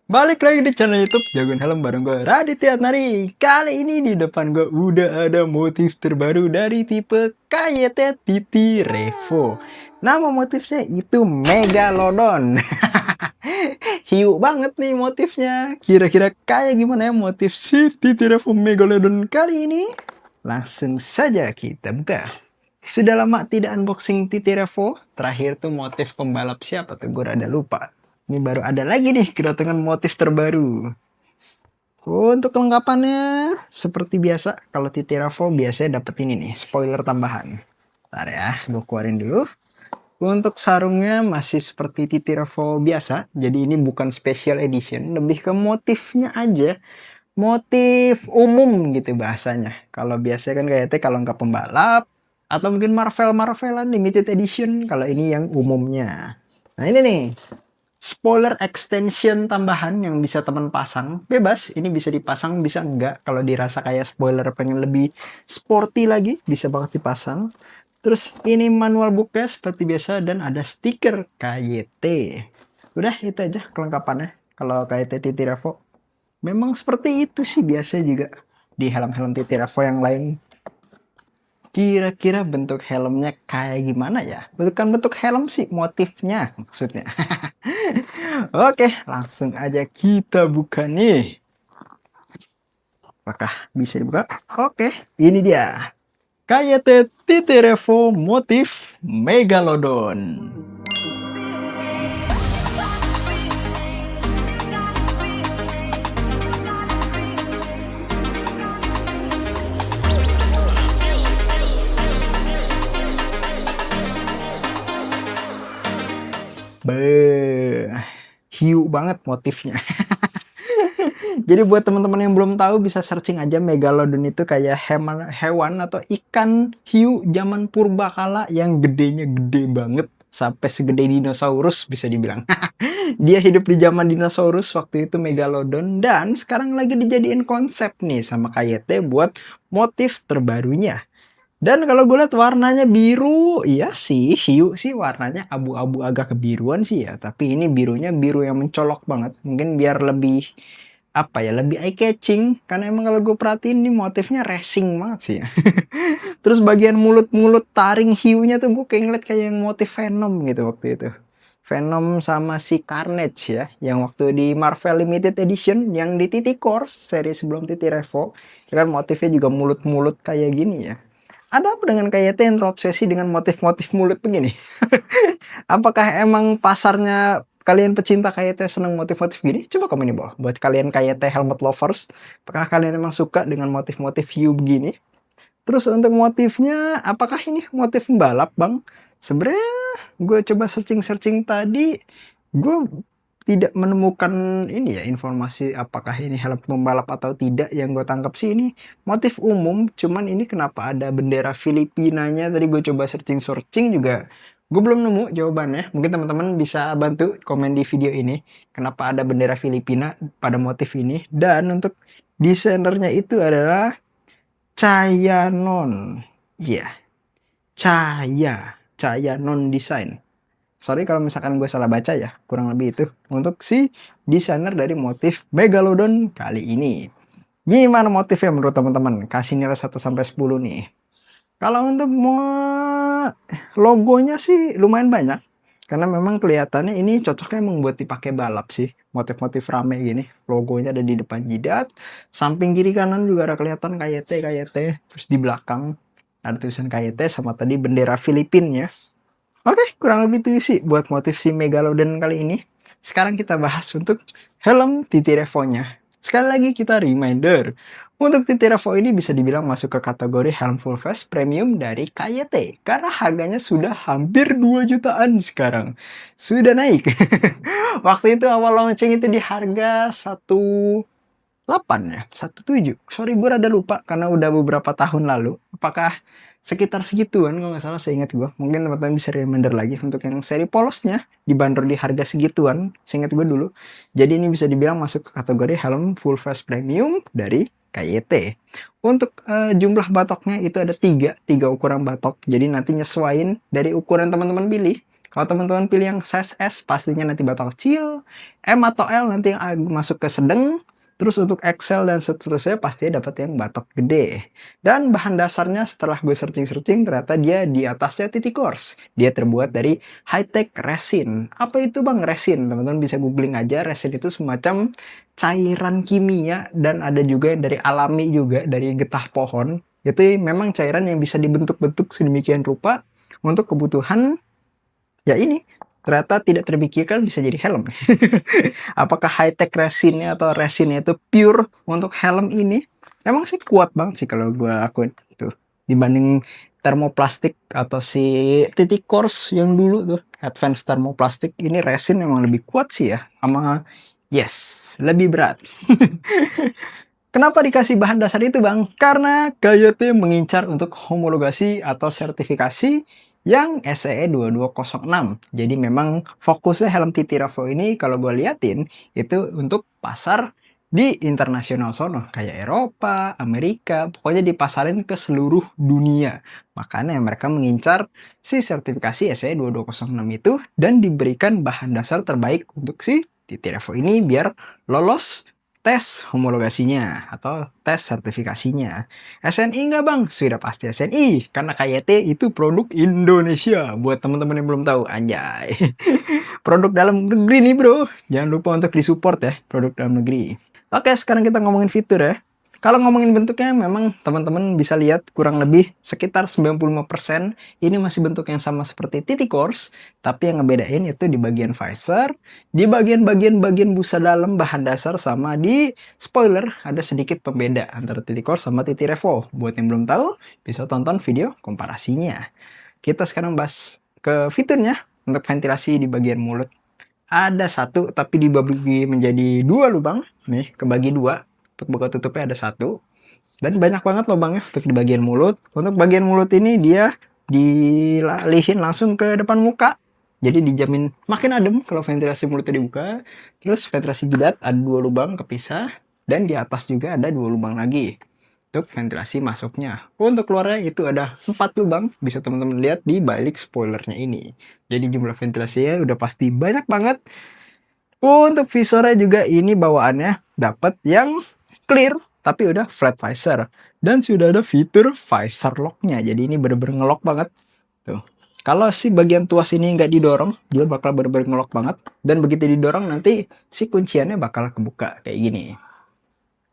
Balik lagi di channel YouTube Jagoan Helm bareng gue Raditya Nari. Kali ini di depan gue udah ada motif terbaru dari tipe KYT TT Revo. Nama motifnya itu Megalodon. Hiu banget nih motifnya. Kira-kira kayak gimana ya motif si TT Revo Megalodon kali ini? Langsung saja kita buka. Sudah lama tidak unboxing TT Revo. Terakhir tuh motif pembalap siapa tuh, gue rada lupa. Ini baru ada lagi nih kedatangan motif terbaru. Untuk kelengkapannya seperti biasa, kalau TT Revo biasanya dapet ini nih, spoiler tambahan. Bentar ya, gue keluarin dulu. Untuk sarungnya masih seperti TT Revo biasa, jadi ini bukan special edition, lebih ke motifnya aja. Motif umum gitu bahasanya. Kalau biasanya kan kayak kalau nggak pembalap, atau mungkin Marvelan limited edition, kalau ini yang umumnya. Nah ini nih, spoiler extension tambahan yang bisa teman pasang. Bebas, ini bisa dipasang, bisa enggak. Kalau dirasa kayak spoiler pengen lebih sporty lagi, bisa banget dipasang. Terus ini manual booknya seperti biasa dan ada stiker KYT. Udah itu aja kelengkapannya. Kalau KYT TT Revo. Memang seperti itu sih biasa juga di helm-helm TT Revo yang lain. Kira-kira bentuk helmnya kayak gimana ya? Bukan bentuk helm sih, motifnya maksudnya. Oke, langsung aja kita buka nih. Apakah bisa dibuka? Oke, ini dia. KYT TT Revo motif Megalodon. Hiu banget motifnya. Jadi buat teman-teman yang belum tahu bisa searching aja, Megalodon itu kayak hewan atau ikan hiu zaman purbakala yang gedenya gede banget sampai segede dinosaurus bisa dibilang. Dia hidup di zaman dinosaurus waktu itu Megalodon, dan sekarang lagi dijadiin konsep nih sama KYT buat motif terbarunya. Dan kalau gue lihat warnanya biru, iya sih, hiu sih warnanya abu-abu agak kebiruan sih ya. Tapi ini birunya biru yang mencolok banget. Mungkin biar lebih, apa ya, lebih eye catching. Karena emang kalau gue perhatiin ini motifnya racing banget sih ya. Terus bagian mulut-mulut taring hiunya tuh gue kayak ngeliat kayak yang motif Venom gitu waktu itu. Venom sama si Carnage ya, yang waktu di Marvel Limited Edition, yang di TT Course, seri sebelum TT Revo. Kan motifnya juga mulut-mulut kayak gini ya. Ada apa dengan KYT yang terobsesi dengan motif-motif mulut begini? Apakah emang pasarnya kalian pecinta KYT seneng motif-motif gini? Coba komen di bawah. Buat kalian KYT helmet lovers, apakah kalian emang suka dengan motif-motif hiu begini? Terus untuk motifnya, apakah ini motif pembalap, Bang? Sebenarnya gue coba searching-searching tadi, gue tidak menemukan ini ya, informasi apakah ini helm pembalap atau tidak. Yang gue tangkap sih ini motif umum, cuman ini kenapa ada bendera Filipinanya. Tadi gue coba searching juga gue belum nemu jawabannya. Mungkin teman-teman bisa bantu komen di video ini kenapa ada bendera Filipina pada motif ini. Dan untuk desainernya itu adalah Cayanon. Iya, Cayanon Design. Sorry kalau misalkan gue salah baca ya, kurang lebih itu untuk si desainer dari motif Megalodon kali ini. Gimana motifnya menurut teman-teman? Kasih nilai 1-10 nih. Kalau untuk logonya sih lumayan banyak, karena memang kelihatannya ini cocoknya emang buat dipakai balap sih. Motif-motif rame gini, logonya ada di depan jidat, samping kiri kanan juga ada kelihatan KYT, terus di belakang ada tulisan KYT sama tadi bendera Filipina ya. Oke, kurang lebih itu sih buat motif si Megalodon kali ini. Sekarang kita bahas untuk helm TT Revo-nya. Sekali lagi kita reminder, untuk TT Revo ini bisa dibilang masuk ke kategori helm full face premium dari KYT. Karena harganya sudah hampir 2 jutaan sekarang. Sudah naik. Waktu itu awal launching itu di harga 1,8 ya, 1,7. Sorry, gue rada lupa karena udah beberapa tahun lalu. Apakah sekitar segituan kalau nggak salah, seingat gue. Mungkin teman-teman bisa reminder lagi untuk yang seri polosnya dibanderol di harga segituan, seingat gue dulu. Jadi ini bisa dibilang masuk ke kategori helm full face premium dari KYT. Untuk jumlah batoknya itu ada tiga ukuran batok. Jadi nanti nyesuaiin dari ukuran teman-teman pilih. Kalau teman-teman pilih yang size S, pastinya nanti bakal kecil. M atau L nanti yang masuk ke sedang. Terus untuk XL dan seterusnya pastinya dapat yang batok gede. Dan bahan dasarnya setelah gue searching-searching ternyata dia di atasnya titik course. Dia terbuat dari high-tech resin. Apa itu bang resin? Teman-teman bisa googling aja. Resin itu semacam cairan kimia dan ada juga dari alami juga dari getah pohon. Itu memang cairan yang bisa dibentuk-bentuk sedemikian rupa untuk kebutuhan ya ini. Ternyata tidak terpikirkan bisa jadi helm. Apakah high-tech resinnya atau resinnya itu pure untuk helm ini? Emang sih kuat banget sih kalau gue akuin itu. Dibanding termoplastik atau si titik course yang dulu tuh. Advanced thermoplastik ini resin memang lebih kuat sih ya. Sama yes, lebih berat. Kenapa dikasih bahan dasar itu bang? Karena KYT mengincar untuk homologasi atau sertifikasi yang SEE 2206. Jadi memang fokusnya helm TT Revo ini kalau gue liatin itu untuk pasar di internasional sono. Kayak Eropa, Amerika, pokoknya dipasarin ke seluruh dunia. Makanya mereka mengincar si sertifikasi SEE 2206 itu dan diberikan bahan dasar terbaik untuk si TT Revo ini biar lolos tes homologasinya atau tes sertifikasinya. SNI nggak bang? Sudah pasti SNI karena KYT itu produk Indonesia. Buat teman-teman yang belum tahu, anjay. Produk dalam negeri nih bro. Jangan lupa untuk disupport ya produk dalam negeri. Oke, sekarang kita ngomongin fitur ya. Kalau ngomongin bentuknya memang teman-teman bisa lihat kurang lebih sekitar 95% ini masih bentuk yang sama seperti TT Course, tapi yang ngebedain itu di bagian visor, di bagian busa dalam bahan dasar sama di spoiler ada sedikit pembeda antara TT Course sama TT Revo. Buat yang belum tahu bisa tonton video komparasinya. Kita sekarang bahas ke fiturnya untuk ventilasi di bagian mulut. Ada satu tapi dibagi menjadi dua lubang nih, kebagi dua. Untuk buka tutupnya ada satu. Dan banyak banget lubangnya untuk di bagian mulut. Untuk bagian mulut ini dia dilihin langsung ke depan muka. Jadi dijamin makin adem kalau ventilasi mulutnya dibuka. Terus ventilasi jidat ada dua lubang kepisah. Dan di atas juga ada dua lubang lagi untuk ventilasi masuknya. Untuk keluarnya itu ada 4 lubang. Bisa teman-teman lihat di balik spoilernya ini. Jadi jumlah ventilasinya udah pasti banyak banget. Untuk visornya juga ini bawaannya dapat yang clear tapi udah flat visor dan sudah ada fitur visor locknya. Jadi ini bener-bener ngelock banget tuh. Kalau si bagian tuas ini nggak didorong, dia bakal bener-bener ngelock banget. Dan begitu didorong nanti si kunciannya bakal kebuka kayak gini.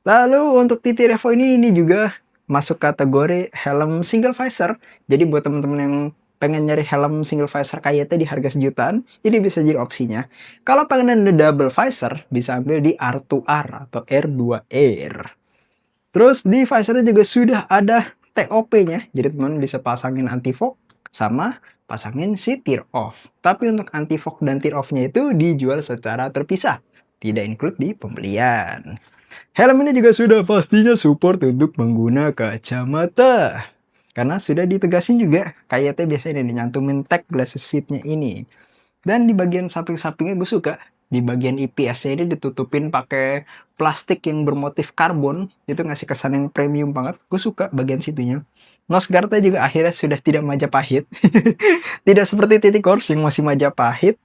Lalu untuk TT Revo ini juga masuk kategori helm single visor. Jadi buat teman-teman yang pengen nyari helm single visor KYT di harga sejutaan, ini bisa jadi opsinya. Kalau pengen ada double visor, bisa ambil di R2R atau R2R. Terus di visornya juga sudah ada TOP-nya, jadi teman bisa pasangin anti-fog sama pasangin si tear off. Tapi untuk anti-fog dan tear off-nya itu dijual secara terpisah, tidak include di pembelian. Helm ini juga sudah pastinya support untuk pengguna kacamata. Karena sudah ditegasin juga, KYT biasanya nyantumin tag glasses fit-nya ini. Dan di bagian samping-sampingnya gue suka. Di bagian IPS-nya ini ditutupin pakai plastik yang bermotif karbon. Itu ngasih kesan yang premium banget. Gue suka bagian situnya. Nose guard-nya juga akhirnya sudah tidak Majapahit. Tidak seperti TT Course yang masih Majapahit.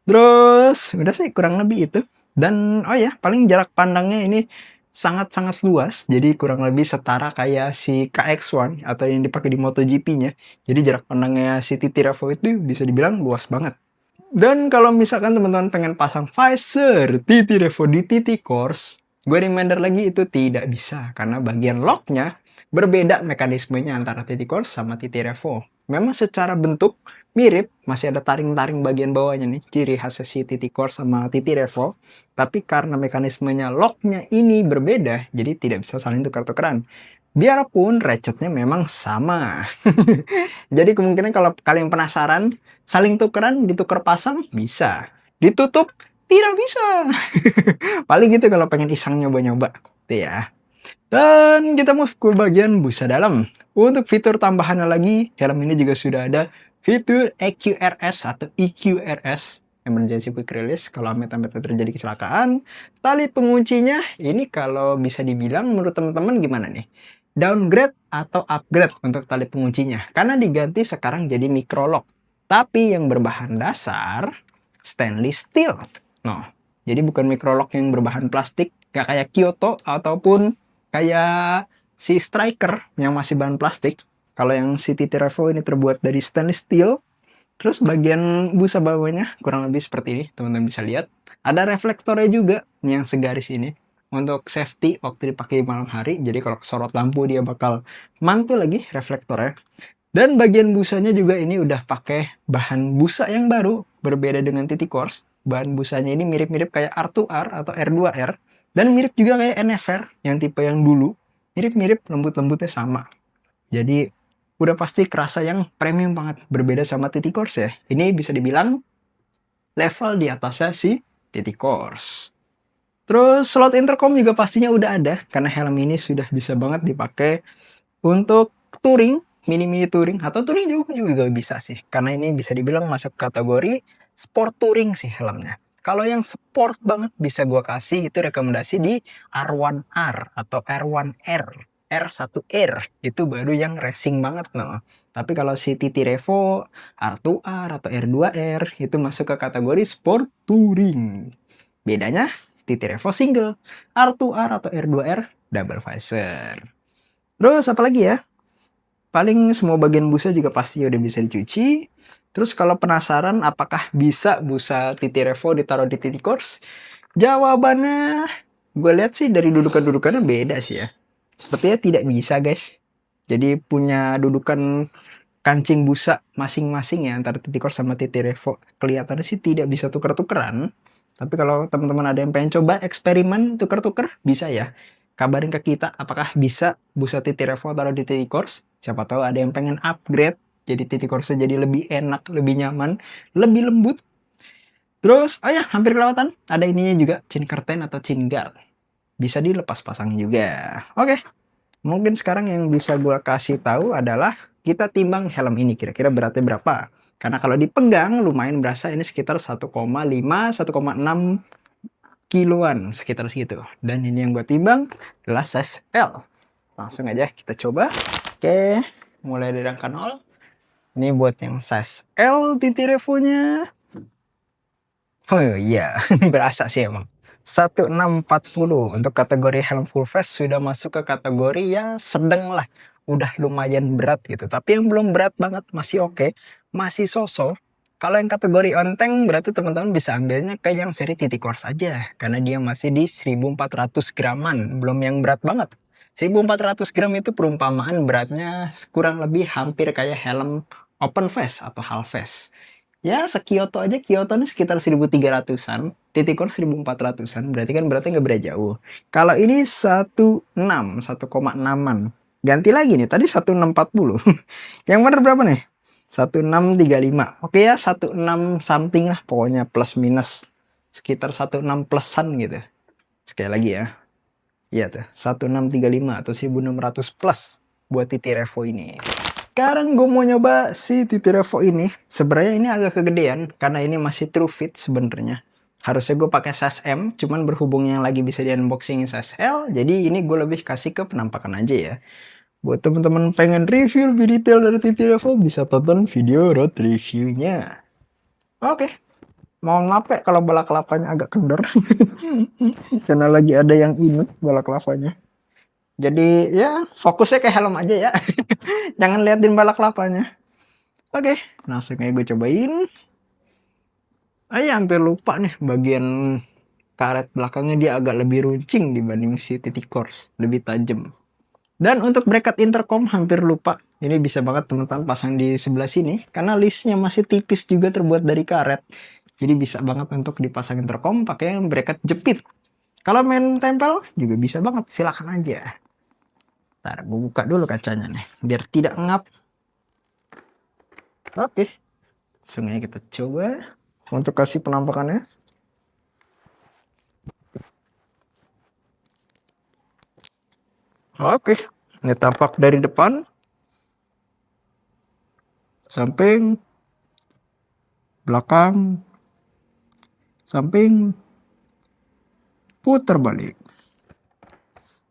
Terus, udah sih kurang lebih itu. Dan, oh ya, paling jarak pandangnya ini sangat-sangat luas, jadi kurang lebih setara kayak si KX1 atau yang dipakai di MotoGP-nya. Jadi jarak pandangnya si TT Revo itu bisa dibilang luas banget. Dan kalau misalkan teman-teman pengen pasang visor TT Revo di TT Course, gue reminder lagi itu tidak bisa karena bagian locknya berbeda mekanismenya antara TT Course sama TT Revo. Memang secara bentuk mirip, masih ada taring-taring bagian bawahnya nih, ciri khasnya si TT Course sama TT Revo. Tapi karena mekanismenya locknya ini berbeda, jadi tidak bisa saling tukar-tukaran. Biarpun ratchetnya memang sama. Jadi kemungkinan kalau kalian penasaran, saling tukeran, ditukar pasang, bisa. Ditutup, tidak bisa. Paling gitu kalau pengen iseng nyoba-nyoba. Tuh ya. Dan kita move ke bagian busa dalam. Untuk fitur tambahannya lagi, helm ini juga sudah ada fitur EQRS atau EQRS, emergency quick release, kalau amit-amit terjadi kecelakaan. Tali penguncinya ini kalau bisa dibilang menurut teman-teman gimana nih? Downgrade atau upgrade untuk tali penguncinya? Karena diganti sekarang jadi micro lock. tapi yang berbahan dasar stainless steel. Nah, jadi bukan microlock yang berbahan plastik, gak kayak Kyoto ataupun kayak si Striker yang masih bahan plastik. Kalau yang si TT Revo ini terbuat dari stainless steel. Terus bagian busa bawahnya kurang lebih seperti ini, teman-teman bisa lihat. Ada reflektornya juga yang segaris ini untuk safety waktu dipakai malam hari. Jadi kalau kesorot lampu dia bakal mantul lagi reflektornya. Dan bagian busanya juga ini udah pakai bahan busa yang baru, berbeda dengan TT Course. Bahan busanya ini mirip-mirip kayak R2R atau R2R dan mirip juga kayak NFR yang tipe yang dulu. Mirip-mirip, lembut-lembutnya sama. Jadi udah pasti kerasa yang premium banget, berbeda sama TT Course ya. Ini bisa dibilang level di atasnya si TT Course. Terus slot intercom juga pastinya udah ada karena helm ini sudah bisa banget dipakai untuk touring, mini-mini touring atau touring juga bisa sih. Karena ini bisa dibilang masuk kategori sport touring sih helmnya. Kalau yang sport banget bisa gua kasih itu rekomendasi di R1R atau R1R. R1R itu baru yang racing banget no. Tapi kalau si TT Revo, R2R atau R2R itu masuk ke kategori sport touring. Bedanya TT Revo single, R2R atau R2R double visor. Terus apa lagi ya? Paling semua bagian busa juga pasti udah bisa dicuci. Terus kalau penasaran apakah bisa busa TT Revo ditaruh di TT Course? Jawabannya gue lihat sih dari dudukan-dudukannya beda sih ya. Sepertinya tidak bisa guys. Jadi punya dudukan kancing busa masing-masing ya antara TT Course sama TT Revo. Kelihatannya sih tidak bisa tuker-tukeran. Tapi kalau teman-teman ada yang pengen coba eksperimen tuker-tuker bisa ya. Kabarin ke kita apakah bisa busa TT Revo taruh di TT Course. Siapa tahu ada yang pengen upgrade. Jadi TT Course jadi lebih enak, lebih nyaman, lebih lembut. Terus, oh ya hampir kelewatan. Ada ininya juga, chin curtain atau chin guard. Bisa dilepas pasang juga. Oke, mungkin sekarang yang bisa gue kasih tahu adalah kita timbang helm ini kira-kira beratnya berapa. Karena kalau dipenggang lumayan berasa ini sekitar 1,5, 1,6 kiloan sekitar segitu. Dan ini yang gue timbang adalah size L. Langsung aja kita coba. Oke, mulai dari angka 0. Ini buat yang size L TT Revo-nya. Oh iya, berasa sih emang. 1640 untuk kategori helm full face sudah masuk ke kategori ya sedang lah, udah lumayan berat gitu, tapi yang belum berat banget masih oke, masih sosok. Kalau yang kategori onteng berarti teman-teman bisa ambilnya ke yang seri TT Course aja karena dia masih di 1400 graman, belum yang berat banget. 1400 gram itu perumpamaan beratnya kurang lebih hampir kayak helm open face atau half face. Ya, se-Kyoto aja, Kyoto ini sekitar 1300-an, TT Course 1400-an, berarti kan beratnya nggak beda jauh. Kalau ini 16, 1,6-an. Ganti lagi nih, tadi 1640. Yang benar berapa nih? 1635. Oke ya, 16 something lah, pokoknya plus minus. Sekitar 16 plusan gitu. Sekali lagi ya. Iya tuh, 1635 atau 1600 plus buat TT Revo ini. Sekarang gue mau nyoba si TT Revo ini. Sebenarnya ini agak kegedean karena ini masih true fit sebenarnya. Harusnya gue pakai size M, cuman berhubung yang lagi bisa di unboxing size L, jadi ini gue lebih kasih ke penampakan aja ya. Buat teman-teman pengen review lebih detail dari TT Revo bisa tonton video road reviewnya. Oke. Mohon maaf ya kalau balak kelapanya agak kendor. Karena lagi ada yang inut balak kelapanya. Jadi ya fokusnya ke helm aja ya. Jangan liatin balak kelapanya. Oke, langsung aja gue cobain. Hampir lupa nih bagian karet belakangnya dia agak lebih runcing dibanding si TT Course. Lebih tajam. Dan untuk bracket intercom hampir lupa. Ini bisa banget teman-teman pasang di sebelah sini. Karena listnya masih tipis juga terbuat dari karet. Jadi bisa banget untuk dipasang intercom pakai bracket jepit. Kalau main tempel juga bisa banget, silakan aja. Ntar gue buka dulu kacanya nih, biar tidak ngap. Oke, langsung aja kita coba untuk kasih penampakannya. Oke, ini tampak dari depan, samping, belakang, samping, putar balik.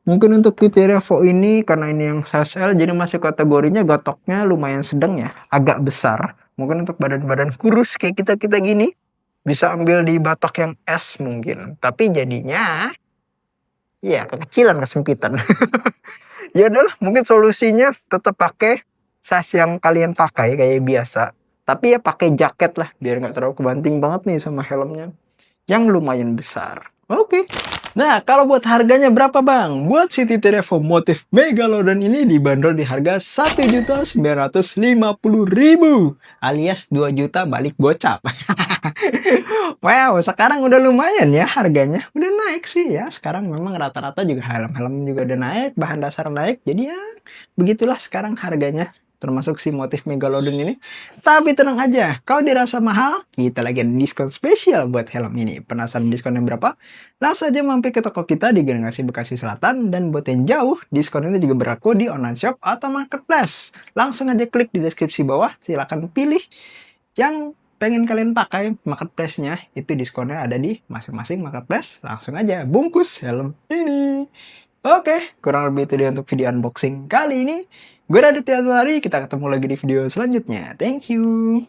Mungkin untuk TT Revo ini karena ini yang size L jadi masih kategorinya gotoknya lumayan sedang ya, agak besar. Mungkin untuk badan-badan kurus kayak kita-kita gini, bisa ambil di batok yang S mungkin. Tapi jadinya, ya kekecilan, kesempitan. Ya udahlah, mungkin solusinya tetap pakai size yang kalian pakai kayak biasa. Tapi ya pakai jaket lah, biar nggak terlalu kebanting banget nih sama helmnya. Yang lumayan besar. Oke. Nah, kalau buat harganya berapa bang? Buat City Revo motif Megalodon ini dibanderol di harga 1.950.000 alias 2 juta balik gocap. Wow, sekarang udah lumayan ya harganya. Udah naik sih ya. Sekarang memang rata-rata juga helm-helm juga udah naik, bahan dasar naik. Jadi ya begitulah sekarang harganya. Termasuk si motif Megalodon ini. Tapi tenang aja, kalau dirasa mahal, kita lagi ada diskon spesial buat helm ini. Penasaran diskonnya berapa? Langsung aja mampir ke toko kita di Generasi Bekasi Selatan. Dan buat yang jauh, diskon ini juga berlaku di online shop atau marketplace. Langsung aja klik di deskripsi bawah, silahkan pilih yang pengen kalian pakai marketplace-nya. Itu diskonnya ada di masing-masing marketplace. Langsung aja bungkus helm ini. Oke, kurang lebih itu dia untuk video unboxing kali ini. Gue Raditya Lari, kita ketemu lagi di video selanjutnya. Thank you.